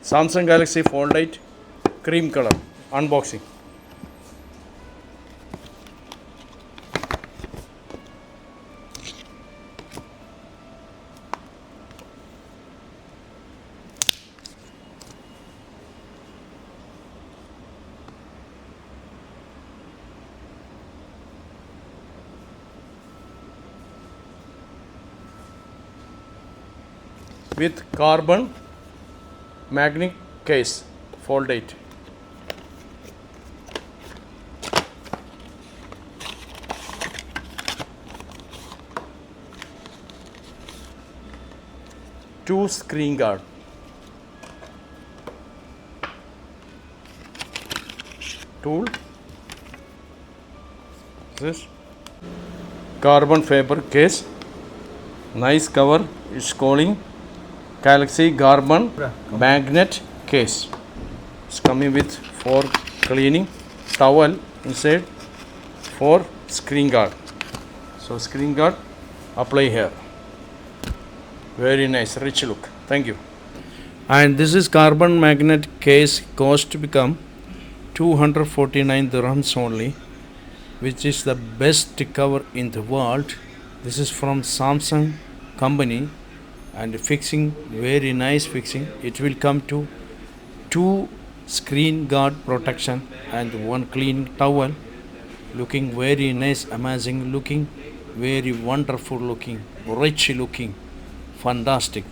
Samsung Galaxy Fold8 cream color unboxing. With carbon magnet case, Fold8. Two screen guard. Tool. This carbon fiber case. Nice cover. It's calling Galaxy carbon magnet case. It's coming with 4 cleaning towel inside, 4 screen guard. So screen guard apply here. Very nice, rich look. Thank you. And this is carbon magnet case, cost to become 249 dirhams only, which is the best cover in the world. This is from Samsung company. And fixing, very nice fixing. It will come to 2 screen guard protection and 1 clean towel. Looking very nice, amazing looking, very wonderful looking, rich looking, fantastic.